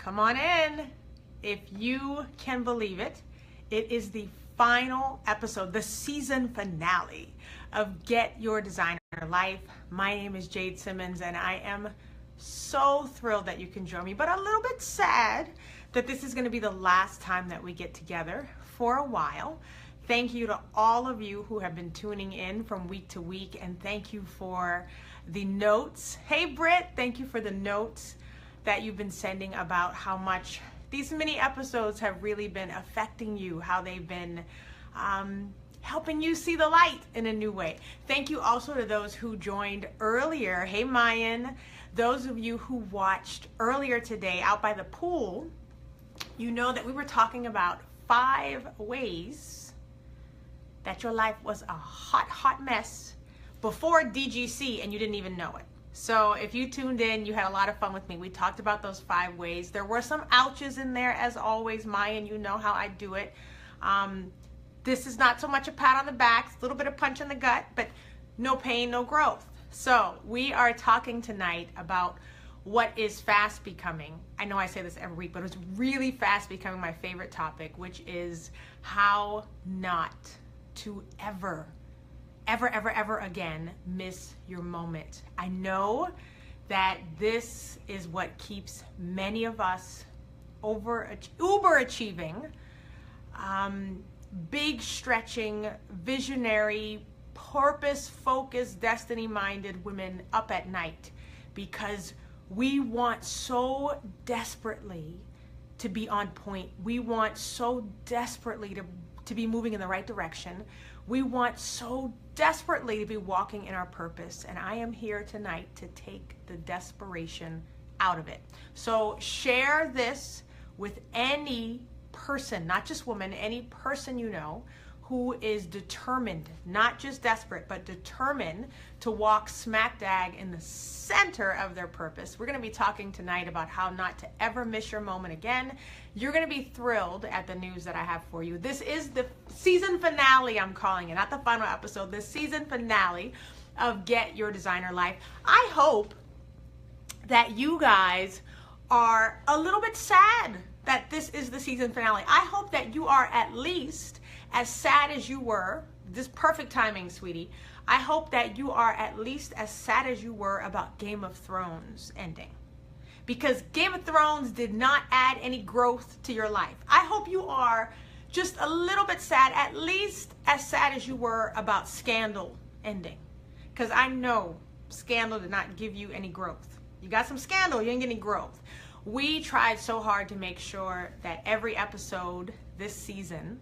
Come on in. If you can believe it, it is the final episode, the season finale of Get Your Designer Life. My name is Jade Simmons, and I am so thrilled that you can join me, but a little bit sad that this is going to be the last time that we get together for a while. Thank you to all of you who have been tuning in from week to week, and thank you for the notes. Hey Britt, thank you for the notes that you've been sending about how much these mini episodes have really been affecting you, how they've been helping you see the light in a new way. Thank you also to those who joined earlier. Hey Mayan, those of you who watched earlier today out by the pool, you know that we were talking about 5 ways that your life was a hot mess before DGC and you didn't even know it. So if you tuned in, you had a lot of fun with me. We talked about those 5 ways. There were some ouches in there as always, Mayan, you know how I do it. This is not so much a pat on the back, it's a little bit of punch in the gut, but no pain, no growth. So we are talking tonight about what is fast becoming. I know I say this every week, but it's really fast becoming my favorite topic, which is how not to ever again miss your moment. I know that this is what keeps many of us uber achieving, big stretching, visionary, purpose focused, destiny minded women up at night, because we want so desperately to be on point. We want so desperately to be moving in the right direction. We want so desperately to be walking in our purpose. And I am here tonight to take the desperation out of it. So share this with any person, not just woman, any person you know who is determined, not just desperate, but determined to walk smack dab in the center of their purpose. We're going to be talking tonight about how not to ever miss your moment again. You're going to be thrilled at the news that I have for you. This is the season finale, I'm calling it, not the final episode, the season finale of Get Your Designer Life. I hope that you guys are a little bit sad that this is the season finale. I hope that you are at least as sad as you were. This perfect timing, sweetie. I hope that you are at least as sad as you were about Game of Thrones ending, because Game of Thrones did not add any growth to your life. I hope you are just a little bit sad, at least as sad as you were about Scandal ending, because I know Scandal did not give you any growth. You got some Scandal, you didn't get any growth. We tried so hard to make sure that every episode this season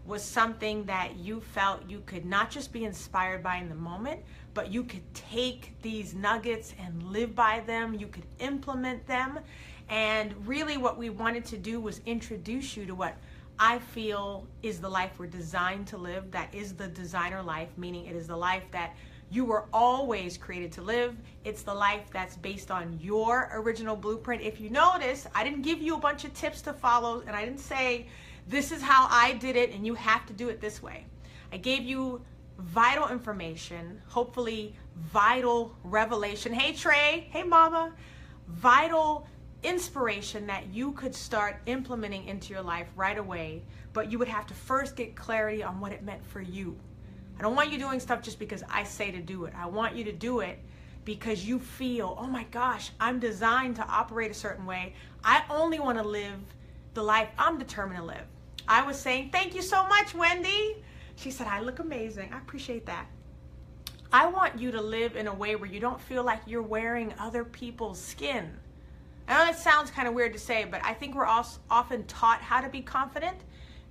was something that you felt you could not just be inspired by in the moment, but you could take these nuggets and live by them, you could implement them. And really what we wanted to do was introduce you to what I feel is the life we're designed to live, that is the designer life, meaning it is the life that you were always created to live. It's the life that's based on your original blueprint. If you notice, I didn't give you a bunch of tips to follow, and I didn't say, this is how I did it and you have to do it this way. I gave you vital information, hopefully vital revelation. Hey Trey, hey mama. Vital inspiration that you could start implementing into your life right away, but you would have to first get clarity on what it meant for you. I don't want you doing stuff just because I say to do it. I want you to do it because you feel, oh my gosh, I'm designed to operate a certain way. I only want to live the life I'm determined to live. I was saying, thank you so much, Wendy. She said, I look amazing. I appreciate that. I want you to live in a way where you don't feel like you're wearing other people's skin. I know that sounds kind of weird to say, but I think we're often taught how to be confident.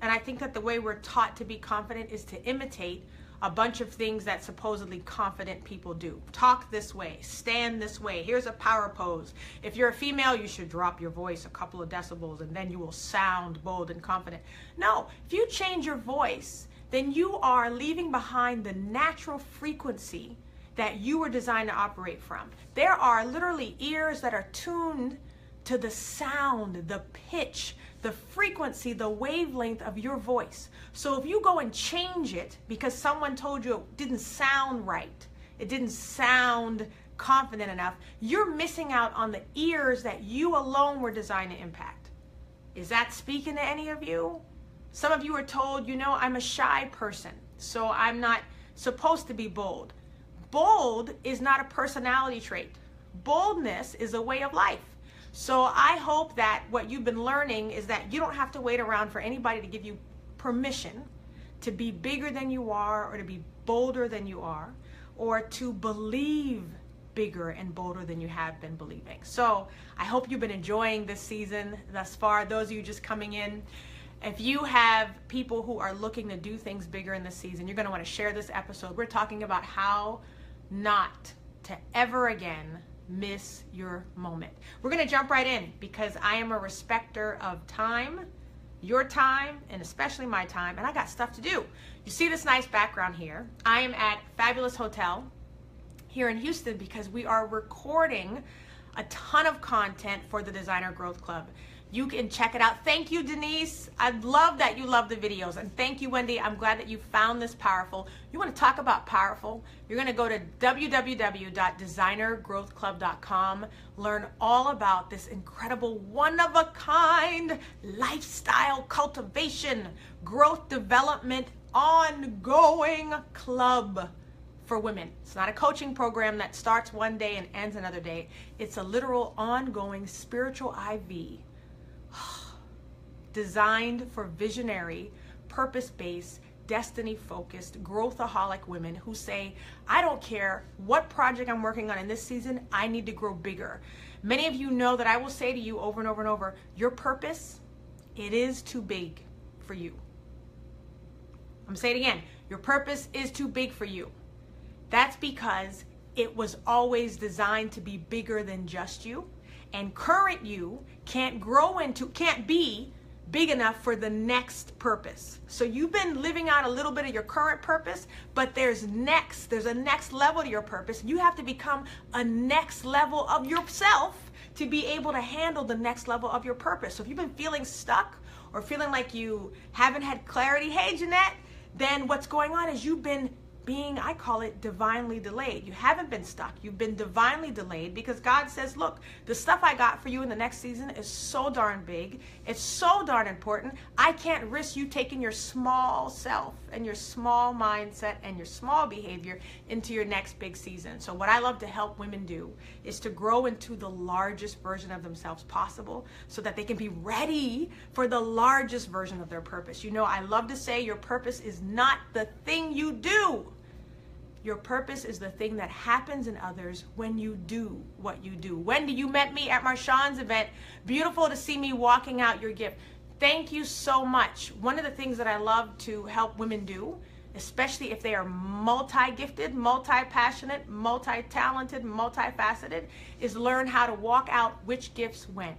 And I think that the way we're taught to be confident is to imitate a bunch of things that supposedly confident people do. Talk this way, stand this way, here's a power pose. If you're a female, you should drop your voice a couple of decibels and then you will sound bold and confident. No, if you change your voice, then you are leaving behind the natural frequency that you were designed to operate from. There are literally ears that are tuned to the sound, the pitch, the frequency, the wavelength of your voice. So if you go and change it because someone told you it didn't sound right, it didn't sound confident enough, you're missing out on the ears that you alone were designed to impact. Is that speaking to any of you? Some of you are told, you know, I'm a shy person, so I'm not supposed to be bold. Bold is not a personality trait. Boldness is a way of life. So I hope that what you've been learning is that you don't have to wait around for anybody to give you permission to be bigger than you are, or to be bolder than you are, or to believe bigger and bolder than you have been believing. So I hope you've been enjoying this season thus far. Those of you just coming in, if you have people who are looking to do things bigger in this season, you're going to want to share this episode. We're talking about how not to ever again miss your moment. We're going to jump right in because I am a respecter of time, your time, and especially my time, and I got stuff to do. You see this nice background here. I am at Fabulous Hotel here in Houston because we are recording a ton of content for the Designer Growth Club. You can check it out. Thank you, Denise. I love that you love the videos. And thank you, Wendy. I'm glad that you found this powerful. You want to talk about powerful? You're going to go to www.designergrowthclub.com, learn all about this incredible one-of-a-kind lifestyle cultivation, growth development, ongoing club for women. It's not a coaching program that starts one day and ends another day. It's a literal ongoing spiritual IV designed for visionary, purpose-based, destiny-focused, growthaholic women who say, I don't care what project I'm working on in this season, I need to grow bigger. Many of you know that I will say to you over and over and over, your purpose, it is too big for you. I'm going to say it again. Your purpose is too big for you. That's because it was always designed to be bigger than just you. And current you can't be big enough for the next purpose. So you've been living out a little bit of your current purpose, but there's a next level to your purpose. You have to become a next level of yourself to be able to handle the next level of your purpose. So if you've been feeling stuck or feeling like you haven't had clarity, hey Jeanette, then what's going on is you've been being, I call it, divinely delayed. You haven't been stuck. You've been divinely delayed because God says, look, the stuff I got for you in the next season is so darn big. It's so darn important. I can't risk you taking your small self and your small mindset and your small behavior into your next big season. So what I love to help women do is to grow into the largest version of themselves possible so that they can be ready for the largest version of their purpose. You know, I love to say your purpose is not the thing you do. Your purpose is the thing that happens in others when you do what you do. Wendy, you met me at Marshawn's event. Beautiful to see me walking out your gift. Thank you so much. One of the things that I love to help women do, especially if they are multi-gifted, multi-passionate, multi-talented, multifaceted, is learn how to walk out which gifts when.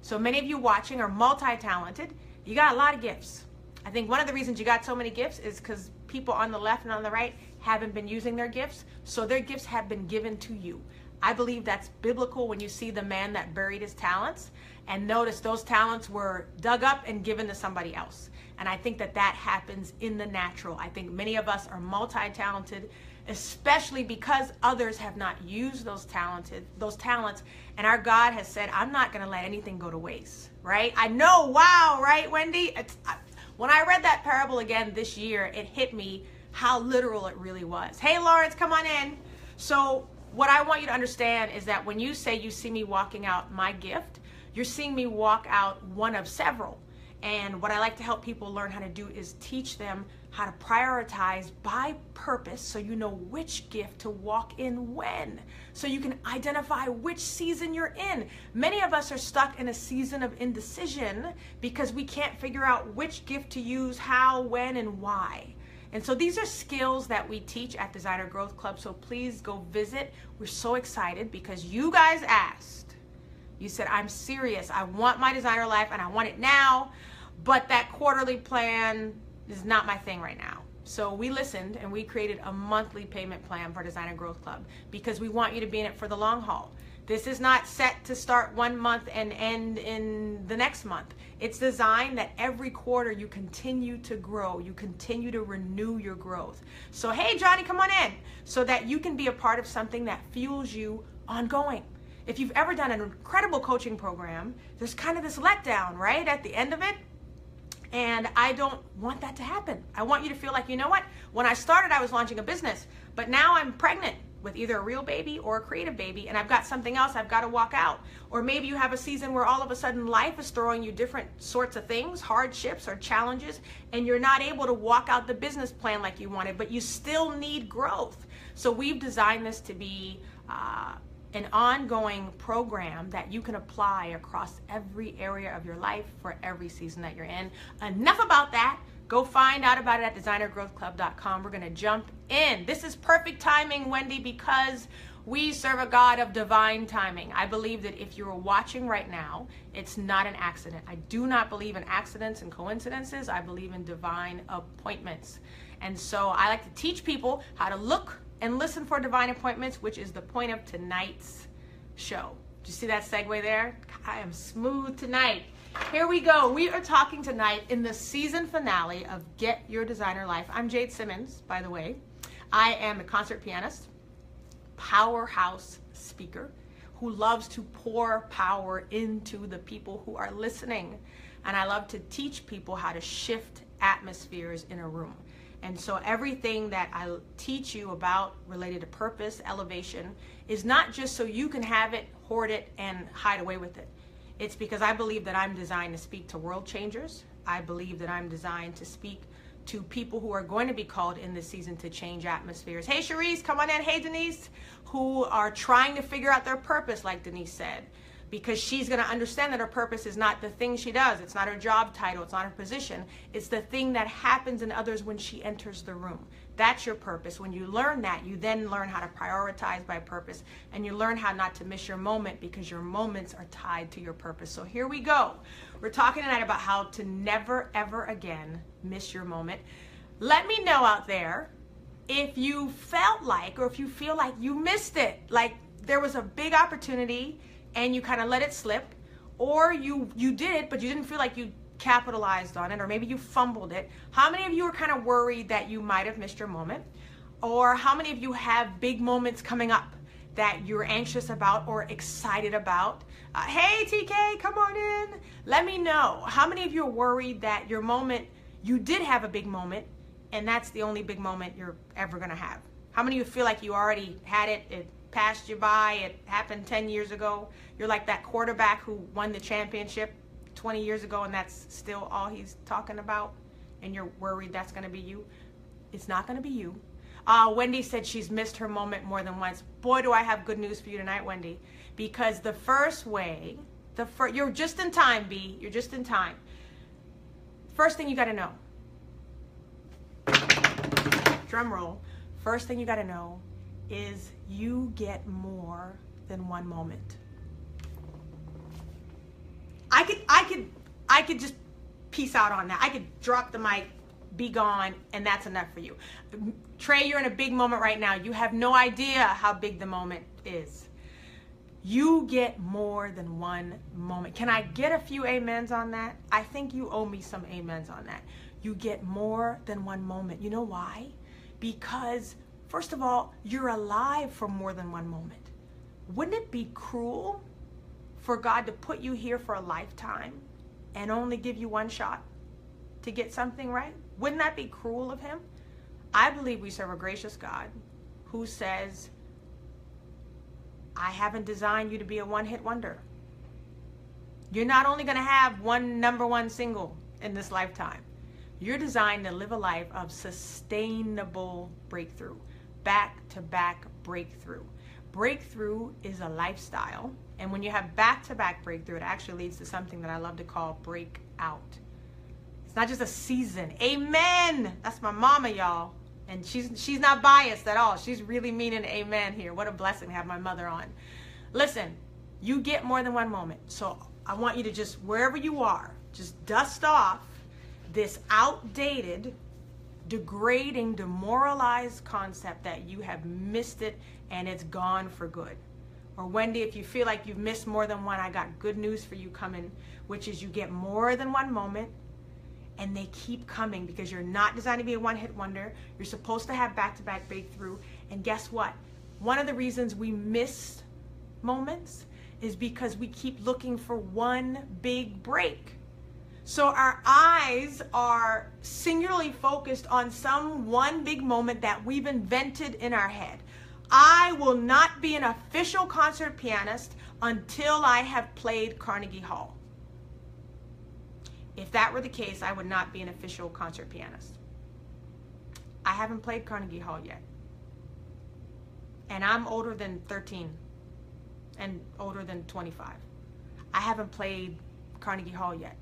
So many of you watching are multi-talented. You got a lot of gifts. I think one of the reasons you got so many gifts is because people on the left and on the right haven't been using their gifts, so their gifts have been given to you. I believe that's biblical when you see the man that buried his talents, and notice those talents were dug up and given to somebody else. And I think that that happens in the natural. I think many of us are multi-talented, especially because others have not used those talents, and our God has said, I'm not going to let anything go to waste, right? I know, wow, right, Wendy? When I read that parable again this year, it hit me how literal it really was. Hey, Lawrence, come on in. So what I want you to understand is that when you say you see me walking out my gift, you're seeing me walk out one of several. And what I like to help people learn how to do is teach them how to prioritize by purpose so you know which gift to walk in when, so you can identify which season you're in. Many of us are stuck in a season of indecision because we can't figure out which gift to use, how, when, and why. And so these are skills that we teach at Designer Growth Club, so please go visit. We're so excited because you guys asked. You said, I'm serious. I want my designer life and I want it now, but that quarterly plan is not my thing right now. So we listened and we created a monthly payment plan for Designer Growth Club because we want you to be in it for the long haul. This is not set to start one month and end in the next month. It's designed that every quarter you continue to grow, you continue to renew your growth. So, hey, Johnny, come on in, so that you can be a part of something that fuels you ongoing. If you've ever done an incredible coaching program, there's kind of this letdown, right, at the end of it. And I don't want that to happen. I want you to feel like, you know what? When I started, I was launching a business, but now I'm pregnant with either a real baby or a creative baby, and I've got something else I've got to walk out. Or maybe you have a season where all of a sudden life is throwing you different sorts of things, hardships or challenges, and you're not able to walk out the business plan like you wanted, but you still need growth. So we've designed this to be an ongoing program that you can apply across every area of your life for every season that you're in. Enough about that. Go find out about it at designergrowthclub.com. We're going to jump in. This is perfect timing, Wendy, because we serve a God of divine timing. I believe that if you're watching right now, it's not an accident. I do not believe in accidents and coincidences. I believe in divine appointments. And so I like to teach people how to look and listen for divine appointments, which is the point of tonight's show. Did you see that segue there? I am smooth tonight. Here we go. We are talking tonight in the season finale of Get Your Designer Life. I'm Jade Simmons, by the way. I am a concert pianist, powerhouse speaker who loves to pour power into the people who are listening. And I love to teach people how to shift atmospheres in a room. And so everything that I teach you about related to purpose, elevation, is not just so you can have it, hoard it, and hide away with it. It's because I believe that I'm designed to speak to world changers. I believe that I'm designed to speak to people who are going to be called in this season to change atmospheres. Hey, Cherise, come on in. Hey, Denise, who are trying to figure out their purpose, like Denise said, because she's going to understand that her purpose is not the thing she does. It's not her job title. It's not her position. It's the thing that happens in others when she enters the room. That's your purpose. When you learn that, you then learn how to prioritize by purpose, and you learn how not to miss your moment, because your moments are tied to your purpose. So here we go. We're talking tonight about how to never, ever again miss your moment. Let me know out there if you felt like, or if you feel like you missed it, like there was a big opportunity and you kind of let it slip, or you did it, but you didn't feel like you capitalized on it, or maybe you fumbled it. How many of you are kind of worried that you might have missed your moment? Or how many of you have big moments coming up that you're anxious about or excited about? Hey, TK, come on in. Let me know. How many of you are worried that your moment, you did have a big moment, and that's the only big moment you're ever going to have? How many of you feel like you already had it, it passed you by, it happened 10 years ago? You're like that quarterback who won the championship 20 years ago, and that's still all he's talking about, and you're worried that's going to be you. It's not going to be you. Wendy said she's missed her moment more than once. Boy, do I have good news for you tonight, Wendy, because the first way, you're just in time, B. You're just in time. First thing you got to know, drum roll, first thing you got to know is you get more than one moment. I could just peace out on that. I could drop the mic, be gone, and that's enough for you. Trey, you're in a big moment right now. You have no idea how big the moment is. You get more than one moment. Can I get a few amens on that? I think you owe me some amens on that. You get more than one moment. You know why? Because, first of all, you're alive for more than one moment. Wouldn't it be cruel for God to put you here for a lifetime and only give you one shot to get something right? Wouldn't that be cruel of him? I believe we serve a gracious God who says, I haven't designed you to be a one-hit wonder. You're not only going to have one #1 single in this lifetime. You're designed to live a life of sustainable breakthrough, back-to-back breakthrough. Breakthrough is a lifestyle, and when you have back-to-back breakthrough, it actually leads to something that I love to call breakout. It's not just a season. Amen. That's my mama, y'all. And she's not biased at all. She's really meaning amen here. What a blessing to have my mother on. Listen, you get more than one moment. So I want you to just, wherever you are, just dust off this outdated, degrading, demoralized concept that you have missed it and it's gone for good. Or Wendy, if you feel like you've missed more than one, I got good news for you coming, which is you get more than one moment, and they keep coming because you're not designed to be a one-hit wonder. You're supposed to have back-to-back breakthrough. And guess what? One of the reasons we miss moments is because we keep looking for one big break. So our eyes are singularly focused on some one big moment that we've invented in our head. I will not be an official concert pianist until I have played Carnegie Hall. If that were the case, I would not be an official concert pianist. I haven't played Carnegie Hall yet. And I'm older than 13 and older than 25. I haven't played Carnegie Hall yet.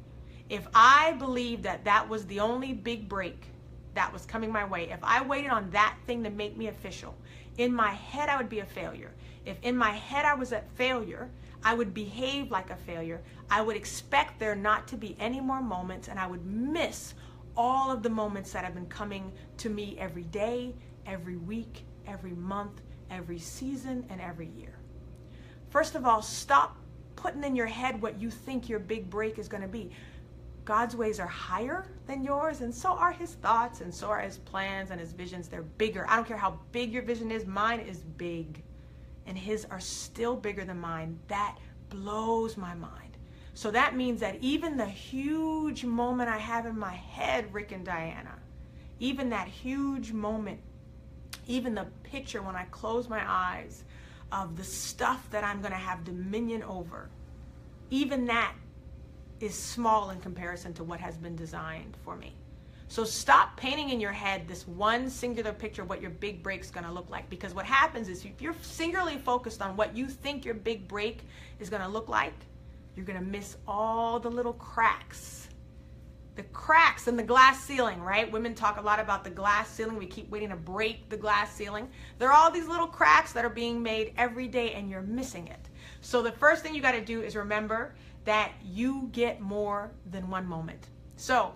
If I believed that that was the only big break that was coming my way, if I waited on that thing to make me official, in my head I would be a failure. If in my head I was a failure, I would behave like a failure. I would expect there not to be any more moments, and I would miss all of the moments that have been coming to me every day, every week, every month, every season, and every year. First of all, stop putting in your head what you think your big break is going to be. God's ways are higher than yours, and so are his thoughts, and so are his plans and his visions. They're bigger. I don't care how big your vision is. Mine is big, and his are still bigger than mine. That blows my mind. So that means that even the huge moment I have in my head, Rick and Diana, even that huge moment, even the picture when I close my eyes of the stuff that I'm going to have dominion over, even that is small in comparison to what has been designed for me. So stop painting in your head this one singular picture of what your big break's going to look like, because what happens is if you're singularly focused on what you think your big break is going to look like, you're going to miss all the little cracks. The cracks in the glass ceiling, right? Women talk a lot about the glass ceiling. We keep waiting to break the glass ceiling. There are all these little cracks that are being made every day, and you're missing it. So the first thing you got to do is remember that you get more than one moment. So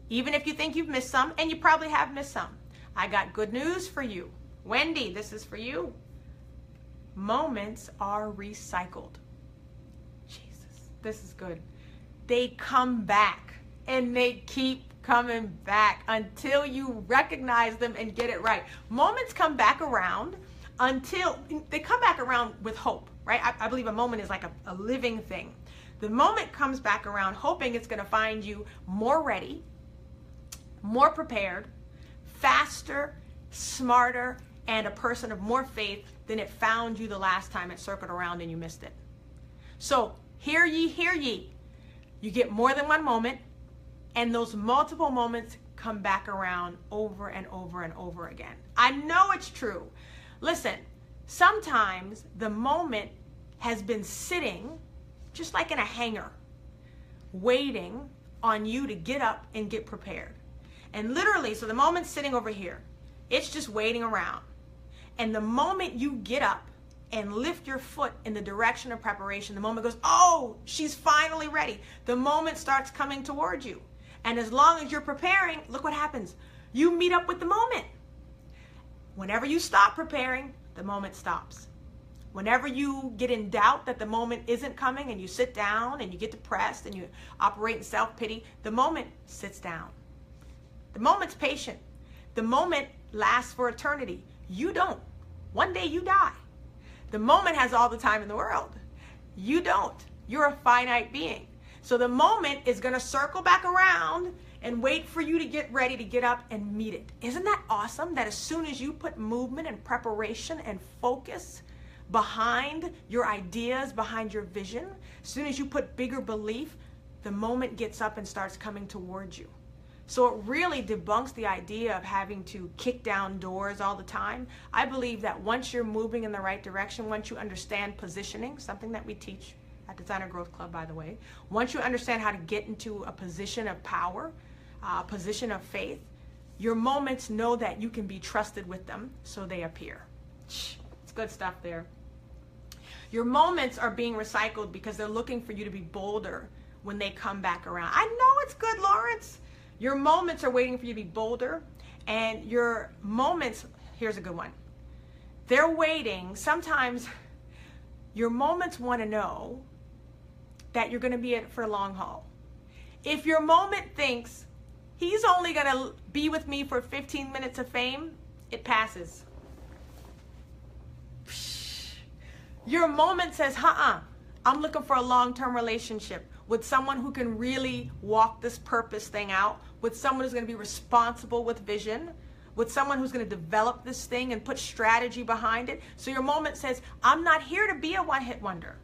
even if you think you've missed some, and you probably have missed some, I got good news for you. Wendy, this is for you. Moments are recycled. Jesus, this is good. They come back, and they keep coming back until you recognize them and get it right. Moments come back around until they come back around with hope, right? I believe a moment is like a living thing. The moment comes back around hoping it's going to find you more ready, more prepared, faster, smarter, and a person of more faith than it found you the last time it circled around and you missed it. So hear ye, hear ye. You get more than one moment, and those multiple moments come back around over and over and over again. I know it's true. Listen, sometimes the moment has been sitting just like in a hangar, waiting on you to get up and get prepared. And literally, so the moment's sitting over here. It's just waiting around. And the moment you get up and lift your foot in the direction of preparation, the moment goes, oh, she's finally ready. The moment starts coming towards you. And as long as you're preparing, look what happens. You meet up with the moment. Whenever you stop preparing, the moment stops. Whenever you get in doubt that the moment isn't coming and you sit down and you get depressed and you operate in self-pity, the moment sits down. The moment's patient. The moment lasts for eternity. You don't. One day you die. The moment has all the time in the world. You don't. You're a finite being. So the moment is going to circle back around and wait for you to get ready to get up and meet it. Isn't that awesome that as soon as you put movement and preparation and focus behind your ideas, behind your vision, as soon as you put bigger belief, the moment gets up and starts coming towards you. So it really debunks the idea of having to kick down doors all the time. I believe that once you're moving in the right direction, once you understand positioning, something that we teach at Designer Growth Club, by the way, once you understand how to get into a position of power, a position of faith, your moments know that you can be trusted with them, so they appear. It's good stuff there. Your moments are being recycled because they're looking for you to be bolder when they come back around. I know it's good, Lawrence. Your moments are waiting for you to be bolder, and your moments, here's a good one. They're waiting. Sometimes Your moments want to know that you're going to be in it for a long haul. If your moment thinks he's only going to be with me for 15 minutes of fame, it passes. Your moment says, I'm looking for a long-term relationship with someone who can really walk this purpose thing out, with someone who's going to be responsible with vision, with someone who's going to develop this thing and put strategy behind it. So your moment says, I'm not here to be a one-hit wonder.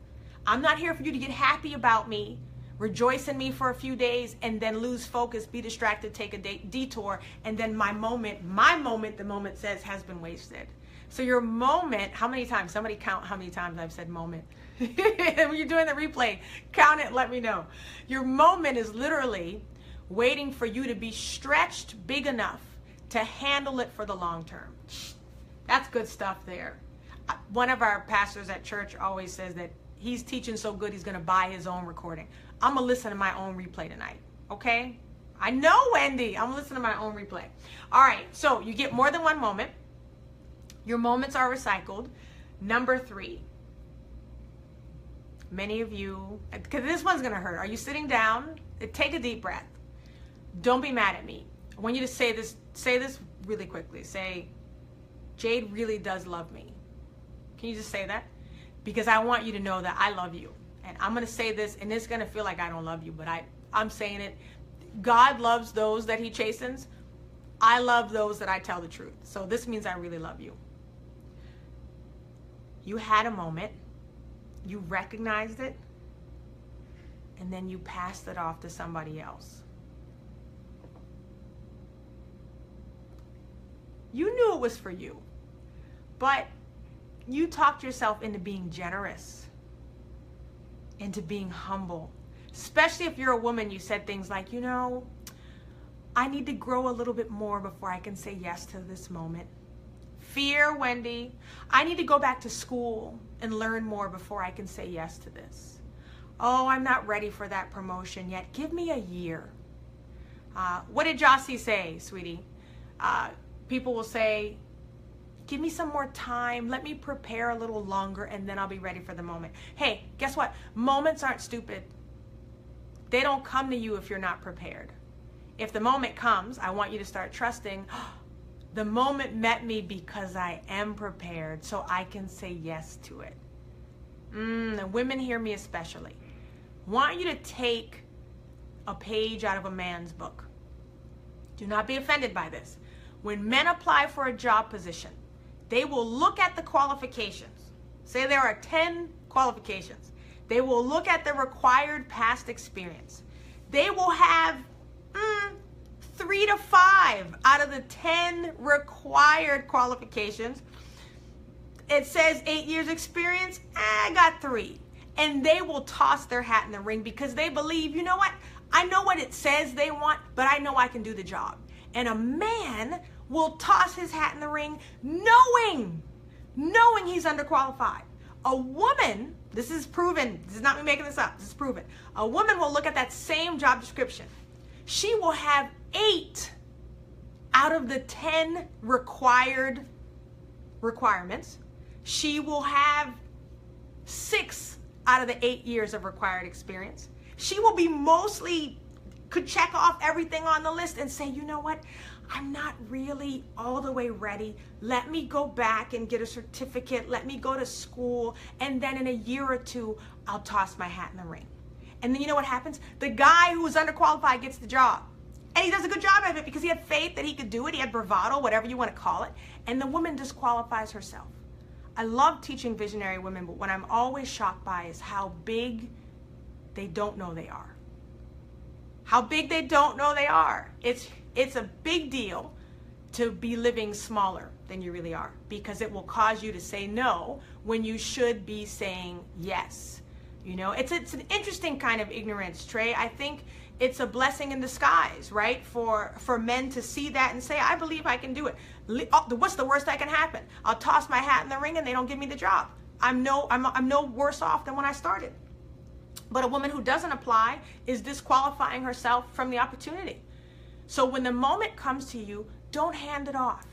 I'm not here for you to get happy about me, rejoice in me for a few days, and then lose focus, be distracted, take a detour, and then my moment, the moment says, has been wasted. So your moment, how many times? Somebody count how many times I've said moment. When you're doing the replay, count it, let me know. Your moment is literally waiting for you to be stretched big enough to handle it for the long term. That's good stuff there. One of our pastors at church always says that he's teaching so good he's going to buy his own recording. I'm going to listen to my own replay tonight, okay? I know, Wendy. I'm listening to my own replay. All right, so you get more than one moment. Your moments are recycled. Number 3. Many of you, because this one's going to hurt. Are you sitting down? Take a deep breath. Don't be mad at me. I want you to say this really quickly. Say, Jade really does love me. Can you just say that? Because I want you to know that I love you. And I'm going to say this, and it's going to feel like I don't love you, but I'm saying it. God loves those that he chastens. I love those that I tell the truth. So this means I really love you. You had a moment. You recognized it. And then you passed it off to somebody else. You knew it was for you. But you talked yourself into being generous, into being humble. Especially if you're a woman, you said things like, you know, I need to grow a little bit more before I can say yes to this moment. Fear, Wendy. I need to go back to school and learn more before I can say yes to this. Oh, I'm not ready for that promotion yet. Give me a year. What did Jossie say, sweetie? People will say, give me some more time. Let me prepare a little longer, and then I'll be ready for the moment. Hey, guess what? Moments aren't stupid. They don't come to you if you're not prepared. If the moment comes, I want you to start trusting, the moment met me because I am prepared, so I can say yes to it. And women, hear me especially. Want you to take a page out of a man's book. Do not be offended by this. When men apply for a job position, they will look at the qualifications. Say there are 10 qualifications. They will look at the required past experience. They will have 3 to 5 out of the 10 required qualifications. It says 8 years experience. I got 3. And they will toss their hat in the ring because they believe, you know what? I know what it says they want, but I know I can do the job. And a man will toss his hat in the ring knowing he's underqualified. A woman, this is proven, this is not me making this up, this is proven. A woman will look at that same job description. She will have 8 out of the 10 requirements. She will have 6 out of the 8 years of required experience. She will be could check off everything on the list and say, you know what? I'm not really all the way ready. Let me go back and get a certificate. Let me go to school. And then in a year or 2, I'll toss my hat in the ring. And then you know what happens? The guy who was underqualified gets the job. And he does a good job of it because he had faith that he could do it. He had bravado, whatever you want to call it. And the woman disqualifies herself. I love teaching visionary women, but what I'm always shocked by is how big they don't know they are. How big they don't know they are. It's a big deal to be living smaller than you really are, because it will cause you to say no when you should be saying yes. You know, it's an interesting kind of ignorance, Trey. I think it's a blessing in disguise, right? For men to see that and say, I believe I can do it. What's the worst that can happen? I'll toss my hat in the ring and they don't give me the job. I'm no worse off than when I started. But a woman who doesn't apply is disqualifying herself from the opportunity. So when the moment comes to you, don't hand it off.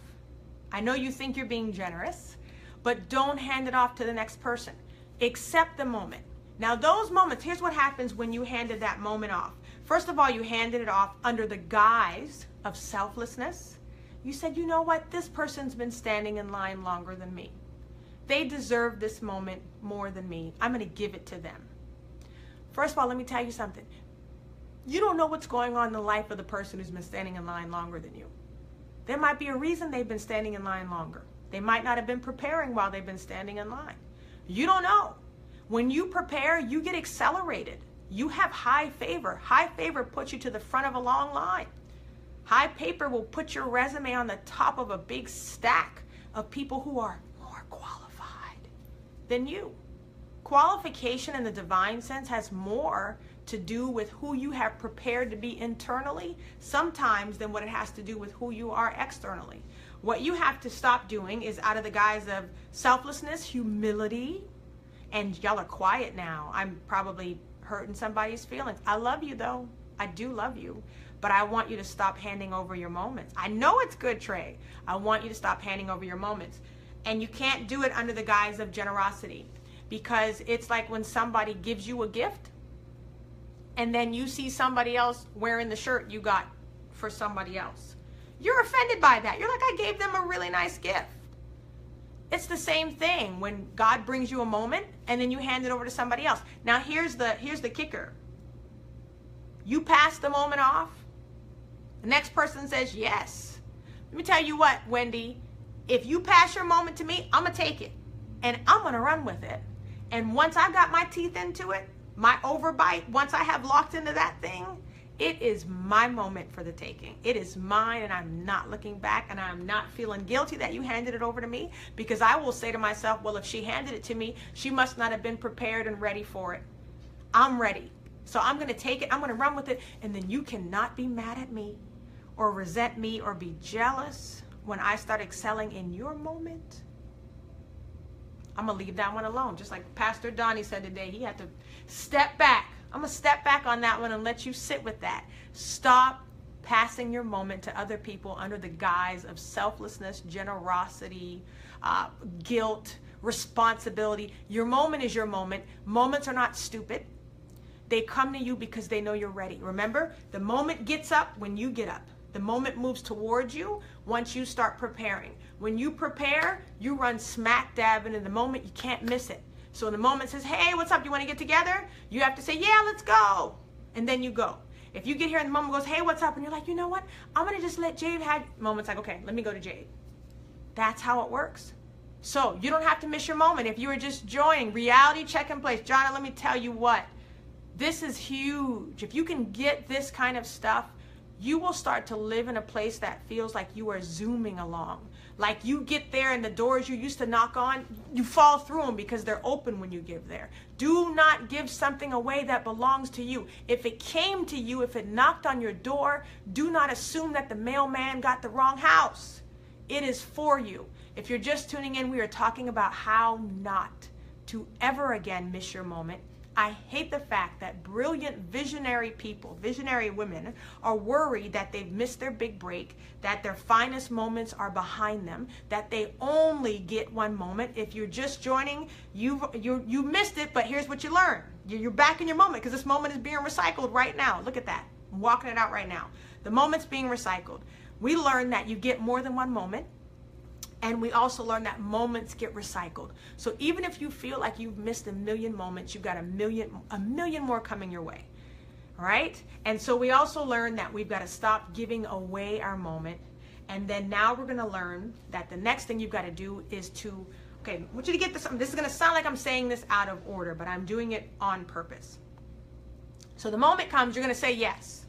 I know you think you're being generous, but don't hand it off to the next person. Accept the moment. Now those moments, here's what happens when you handed that moment off. First of all, you handed it off under the guise of selflessness. You said, you know what? This person's been standing in line longer than me. They deserve this moment more than me. I'm going to give it to them. First of all, let me tell you something. You don't know what's going on in the life of the person who's been standing in line longer than you. There might be a reason they've been standing in line longer. They might not have been preparing while they've been standing in line. You don't know. When you prepare, you get accelerated. You have high favor. High favor puts you to the front of a long line. High paper will put your resume on the top of a big stack of people who are more qualified than you. Qualification in the divine sense has more to do with who you have prepared to be internally sometimes than what it has to do with who you are externally. What you have to stop doing is out of the guise of selflessness, humility, and y'all are quiet now. I'm probably hurting somebody's feelings. I love you though. I do love you. But I want you to stop handing over your moments. I know it's good, Trey. I want you to stop handing over your moments. And you can't do it under the guise of generosity, because it's like when somebody gives you a gift and then you see somebody else wearing the shirt you got for somebody else. You're offended by that. You're like, I gave them a really nice gift. It's the same thing when God brings you a moment and then you hand it over to somebody else. Now here's the kicker. You pass the moment off. The next person says yes. Let me tell you what, Wendy, if you pass your moment to me, I'm going to take it and I'm going to run with it. And once I got my teeth into it, my overbite, once I have locked into that thing, it is my moment for the taking. It is mine, and I'm not looking back, and I'm not feeling guilty that you handed it over to me, because I will say to myself, well, if she handed it to me, she must not have been prepared and ready for it. I'm ready. So I'm going to take it. I'm going to run with it. And then you cannot be mad at me or resent me or be jealous when I start excelling in your moment. I'm going to leave that one alone. Just like Pastor Donnie said today, he had to step back. I'm going to step back on that one and let you sit with that. Stop passing your moment to other people under the guise of selflessness, generosity, guilt, responsibility. Your moment is your moment. Moments are not stupid. They come to you because they know you're ready. Remember, the moment gets up when you get up. The moment moves towards you once you start preparing. When you prepare, you run smack dab into the moment. You can't miss it. So when the moment says, hey, what's up? You want to get together? You have to say, yeah, let's go. And then you go. If you get here and the moment goes, hey, what's up? And you're like, you know what? I'm going to just let Jade have moments like, okay, let me go to Jade. That's how it works. So you don't have to miss your moment. If you were just joining reality check in place, Jonna, let me tell you what, this is huge. If you can get this kind of stuff, you will start to live in a place that feels like you are zooming along. Like you get there and the doors you used to knock on, you fall through them because they're open when you give there. Do not give something away that belongs to you. If it came to you, if it knocked on your door, do not assume that the mailman got the wrong house. It is for you. If you're just tuning in, we are talking about how not to ever again miss your moment. I hate the fact that brilliant visionary people, visionary women, are worried that they've missed their big break, that their finest moments are behind them, that they only get one moment. If you're just joining, you missed it, but here's what you learn. You're back in your moment because this moment is being recycled right now. Look at that. I'm walking it out right now. The moment's being recycled. We learned that you get more than one moment. And we also learned that moments get recycled. So even if you feel like you've missed a million moments, you've got a million more coming your way. All right? And so we also learned that we've got to stop giving away our moment. And then now we're going to learn that the next thing you've got to do is to, okay, I want you to get this. This is going to sound like I'm saying this out of order, but I'm doing it on purpose. So the moment comes, you're going to say yes.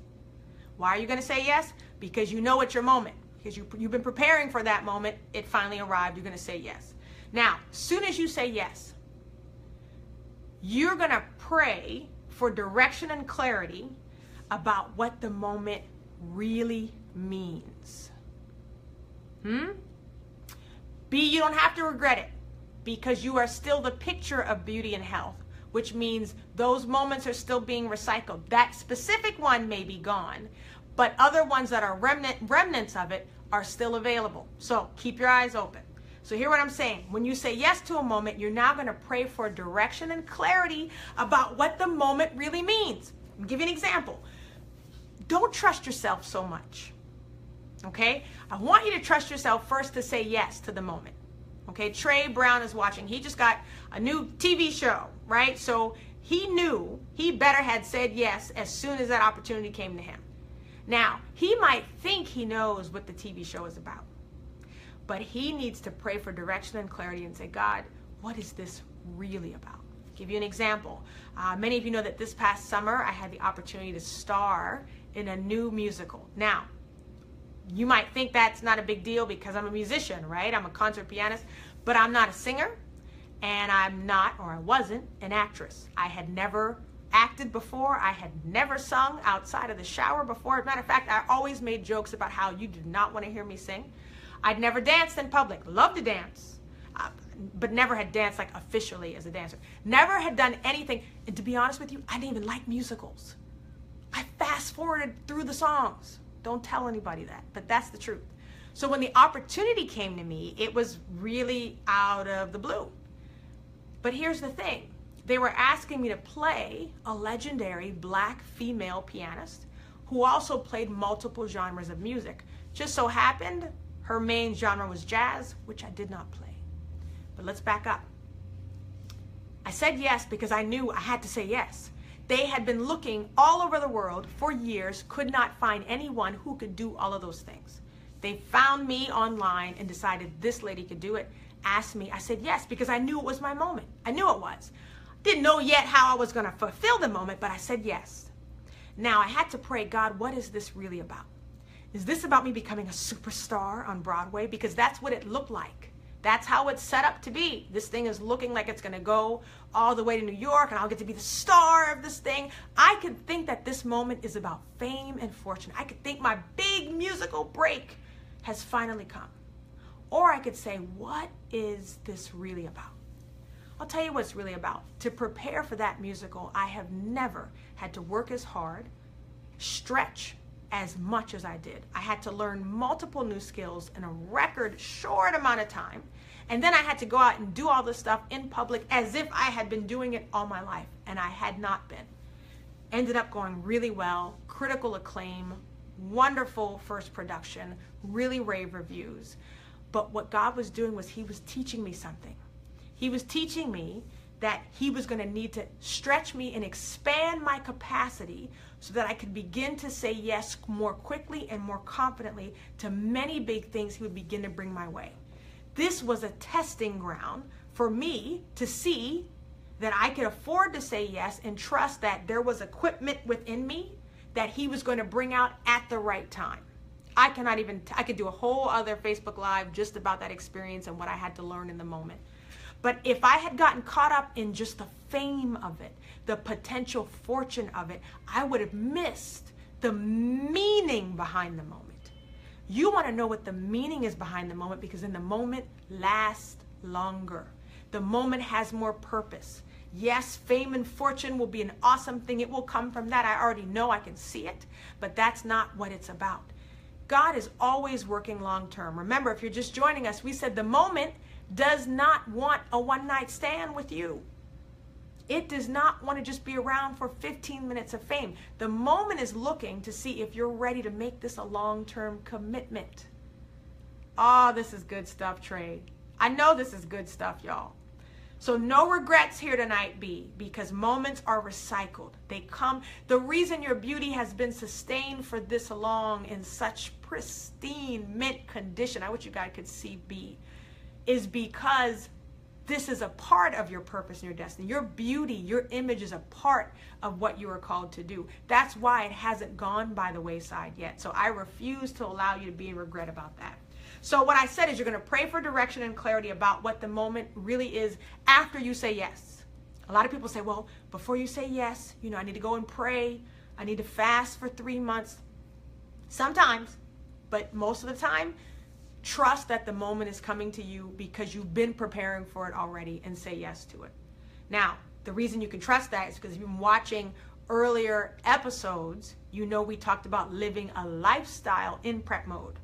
Why are you going to say yes? Because you know it's your moment. Because you've been preparing for that moment, it finally arrived, you're going to say yes. Now, as soon as you say yes, you're going to pray for direction and clarity about what the moment really means. B, you don't have to regret it because you are still the picture of beauty and health, which means those moments are still being recycled. That specific one may be gone, but other ones that are remnants of it are still available. So keep your eyes open. So hear what I'm saying. When you say yes to a moment, you're now going to pray for direction and clarity about what the moment really means. I'll give you an example. Don't trust yourself so much. Okay? I want you to trust yourself first to say yes to the moment. Okay? Trey Brown is watching. He just got a new TV show, right? So he knew he better had said yes as soon as that opportunity came to him. Now, he might think he knows what the TV show is about, but he needs to pray for direction and clarity and say, God, what is this really about? I'll give you an example. Many of you know that this past summer, I had the opportunity to star in a new musical. Now, you might think that's not a big deal because I'm a musician, right? I'm a concert pianist, but I'm not a singer, and I'm not, or I wasn't, an actress. I had never acted before. I had never sung outside of the shower before. As a matter of fact, I always made jokes about how you did not want to hear me sing. I'd never danced in public. Loved to dance, but never had danced like officially as a dancer. Never had done anything. And to be honest with you, I didn't even like musicals. I fast forwarded through the songs. Don't tell anybody that, but that's the truth. So when the opportunity came to me, it was really out of the blue. But here's the thing. They were asking me to play a legendary black female pianist who also played multiple genres of music. Just so happened, her main genre was jazz, which I did not play. But let's back up. I said yes because I knew I had to say yes. They had been looking all over the world for years, could not find anyone who could do all of those things. They found me online and decided this lady could do it, asked me. I said yes because I knew it was my moment. I knew it was. Didn't know yet how I was going to fulfill the moment, but I said yes. Now I had to pray, God, what is this really about? Is this about me becoming a superstar on Broadway? Because that's what it looked like. That's how it's set up to be. This thing is looking like it's going to go all the way to New York and I'll get to be the star of this thing. I could think that this moment is about fame and fortune. I could think my big musical break has finally come. Or I could say, what is this really about? I'll tell you what it's really about. To prepare for that musical, I have never had to work as hard, stretch as much as I did. I had to learn multiple new skills in a record short amount of time. And then I had to go out and do all this stuff in public as if I had been doing it all my life. And I had not been. Ended up going really well, critical acclaim, wonderful first production, really rave reviews. But what God was doing was he was teaching me something. He was teaching me that he was going to need to stretch me and expand my capacity so that I could begin to say yes more quickly and more confidently to many big things he would begin to bring my way. This was a testing ground for me to see that I could afford to say yes and trust that there was equipment within me that he was going to bring out at the right time. I could do a whole other Facebook Live just about that experience and what I had to learn in the moment. But if I had gotten caught up in just the fame of it, the potential fortune of it, I would have missed the meaning behind the moment. You want to know what the meaning is behind the moment because then the moment lasts longer. The moment has more purpose. Yes, fame and fortune will be an awesome thing. It will come from that. I already know, I can see it, but that's not what it's about. God is always working long term. Remember, if you're just joining us, we said the moment does not want a one-night stand with you. It does not want to just be around for 15 minutes of fame. The moment is looking to see if you're ready to make this a long-term commitment. Oh, this is good stuff, Trey. I know this is good stuff, y'all. So no regrets here tonight, B, because moments are recycled. They come. The reason your beauty has been sustained for this long in such pristine mint condition, I wish you guys could see B, is because this is a part of your purpose and your destiny. Your beauty, your image is a part of what you are called to do. That's why it hasn't gone by the wayside yet. So I refuse to allow you to be in regret about that. So what I said is you're going to pray for direction and clarity about what the moment really is after you say yes. A lot of people say, well, before you say yes, I need to go and pray. I need to fast for 3 months. Sometimes, but most of the time, trust that the moment is coming to you because you've been preparing for it already and say yes to it. Now, the reason you can trust that is because if you've been watching earlier episodes, we talked about living a lifestyle in prep mode.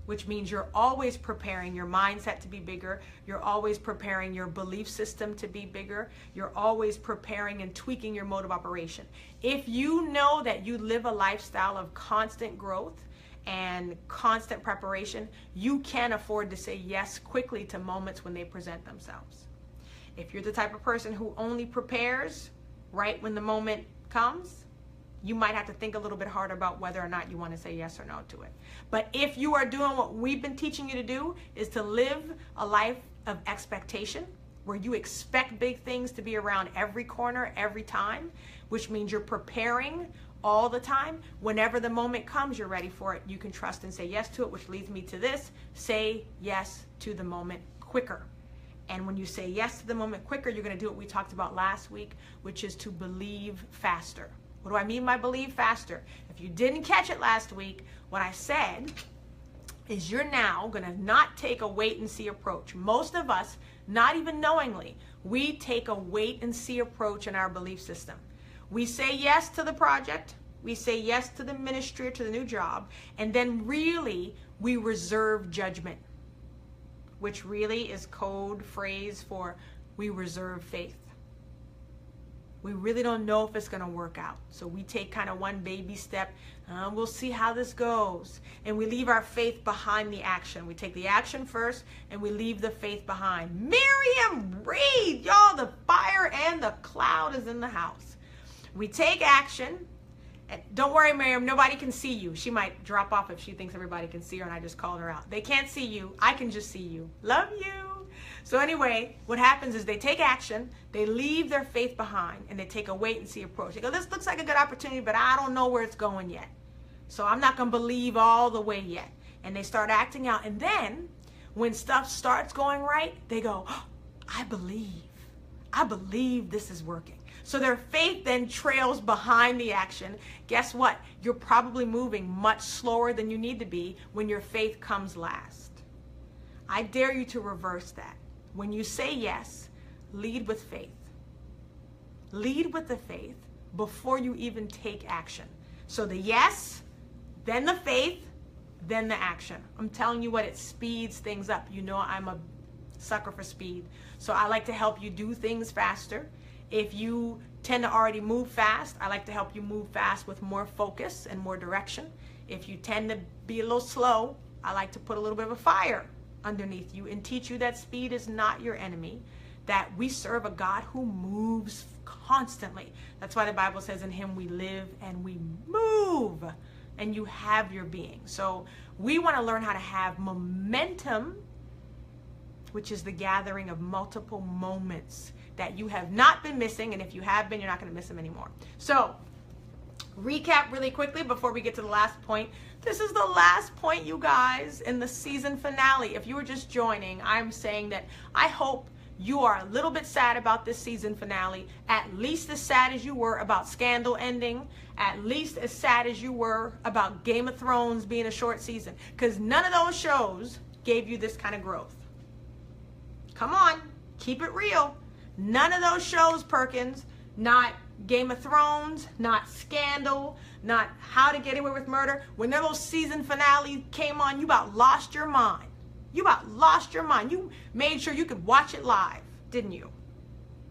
which means you're always preparing your mindset to be bigger. You're always preparing your belief system to be bigger. You're always preparing and tweaking your mode of operation. If you know that you live a lifestyle of constant growth and constant preparation, you can afford to say yes quickly to moments when they present themselves. If you're the type of person who only prepares right when the moment comes, you might have to think a little bit harder about whether or not you want to say yes or no to it. But if you are doing what we've been teaching you to do, is to live a life of expectation, where you expect big things to be around every corner, every time, which means you're preparing all the time. Whenever the moment comes, you're ready for it. You can trust and say yes to it, which leads me to this: say yes to the moment quicker. And when you say yes to the moment quicker, you're going to do what we talked about last week, which is to believe faster. What do I mean by believe faster? If you didn't catch it last week, what I said is you're now going to not take a wait and see approach. Most of us, not even knowingly, we take a wait and see approach in our belief system. We say yes to the project, we say yes to the ministry or to the new job, and then really we reserve judgment, which really is code phrase for we reserve faith. We really don't know if it's going to work out. So we take kind of one baby step. We'll see how this goes. And we leave our faith behind the action. We take the action first and we leave the faith behind. Miriam Reed, y'all, the fire and the cloud is in the house. We take action. And don't worry, Miriam, nobody can see you. She might drop off if she thinks everybody can see her and I just called her out. They can't see you. I can just see you. Love you. So anyway, what happens is they take action, they leave their faith behind, and they take a wait and see approach. They go, this looks like a good opportunity, but I don't know where it's going yet. So I'm not going to believe all the way yet. And they start acting out. And then when stuff starts going right, they go, oh, I believe this is working. So their faith then trails behind the action. Guess what? You're probably moving much slower than you need to be when your faith comes last. I dare you to reverse that. When you say yes, lead with faith. Lead with the faith before you even take action. So the yes, then the faith, then the action. I'm telling you what, it speeds things up. You know I'm a sucker for speed. So I like to help you do things faster. If you tend to already move fast, I like to help you move fast with more focus and more direction. If you tend to be a little slow, I like to put a little bit of a fire underneath you and teach you that speed is not your enemy, that we serve a God who moves constantly. That's why the Bible says in him we live and we move and you have your being. So we want to learn how to have momentum, which is the gathering of multiple moments that you have not been missing, and if you have been, you're not going to miss them anymore. So recap really quickly before we get to the last point. This is the last point, you guys, in the season finale. If you were just joining, I'm saying that I hope you are a little bit sad about this season finale, at least as sad as you were about Scandal ending, at least as sad as you were about Game of Thrones being a short season, because none of those shows gave you this kind of growth. Come on, keep it real. None of those shows, Perkins, not Game of Thrones, not Scandal, not How to Get Away with Murder. When their little season finale came on, you about lost your mind. You about lost your mind. You made sure you could watch it live, didn't you?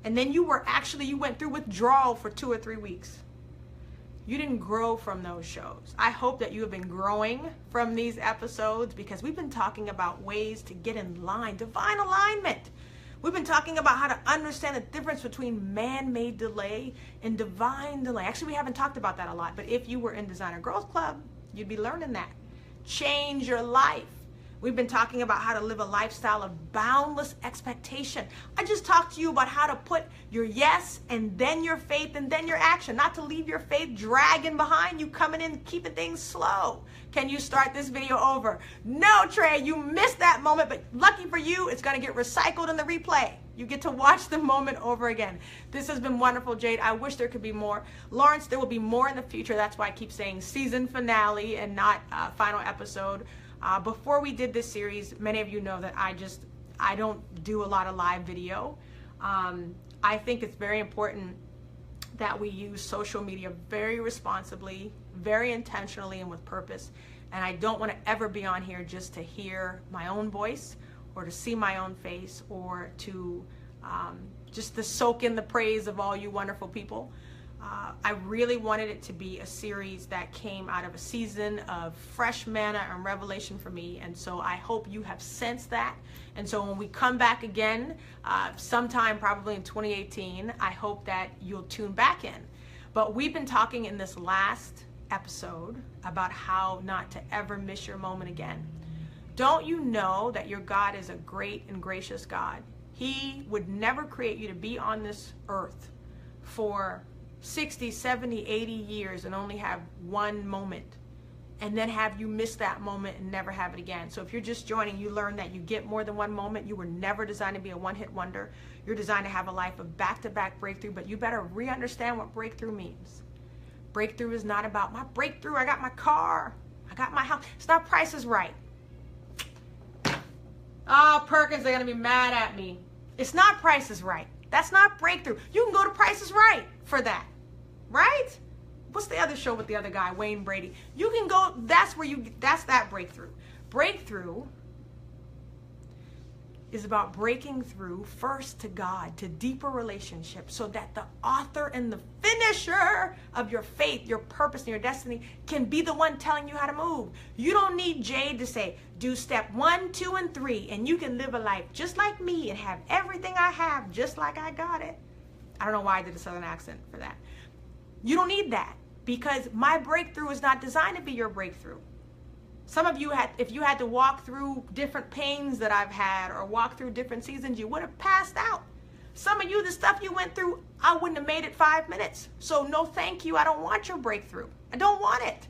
And then you went through withdrawal for 2 or 3 weeks. You didn't grow from those shows. I hope that you have been growing from these episodes, because we've been talking about ways to get in line, divine alignment. We've been talking about how to understand the difference between man-made delay and divine delay. Actually, we haven't talked about that a lot, but if you were in Designer Growth Club, you'd be learning that. Change your life. We've been talking about how to live a lifestyle of boundless expectation. I just talked to you about how to put your yes and then your faith and then your action, not to leave your faith dragging behind you, coming in, keeping things slow. Can you start this video over? No, Trey, you missed that moment, but lucky for you, it's going to get recycled in the replay. You get to watch the moment over again. This has been wonderful, Jade. I wish there could be more. Lawrence, there will be more in the future. That's why I keep saying season finale and not final episode. Before we did this series, many of you know that I don't do a lot of live video. I think it's very important that we use social media very responsibly, very intentionally, and with purpose. And I don't want to ever be on here just to hear my own voice or to see my own face or to just to soak in the praise of all you wonderful people. I really wanted it to be a series that came out of a season of fresh manna and revelation for me. And so I hope you have sensed that. And so when we come back again, sometime probably in 2018, I hope that you'll tune back in. But we've been talking in this last episode about how not to ever miss your moment again. Don't you know that your God is a great and gracious God? He would never create you to be on this earth for 60, 70, 80 years and only have one moment and then have you miss that moment and never have it again. So if you're just joining, you learn that you get more than one moment. You were never designed to be a one-hit wonder. You're designed to have a life of back-to-back breakthrough, but you better re-understand what breakthrough means. Breakthrough is not about my breakthrough. I got my car. I got my house. It's not Price is Right. Oh, Perkins, they're going to be mad at me. It's not Price is Right. That's not breakthrough. You can go to Price is Right for that. Right? What's the other show with the other guy, Wayne Brady? You can go, that's that breakthrough. Breakthrough is about breaking through first to God, to deeper relationships, so that the author and the finisher of your faith, your purpose, and your destiny can be the one telling you how to move. You don't need Jade to say, do step 1, 2, and 3, and you can live a life just like me and have everything I have just like I got it. I don't know why I did a Southern accent for that. You don't need that, because my breakthrough is not designed to be your breakthrough. Some of you if you had to walk through different pains that I've had or walk through different seasons, you would have passed out. Some of you, the stuff you went through, I wouldn't have made it 5 minutes. So no thank you. I don't want your breakthrough. I don't want it.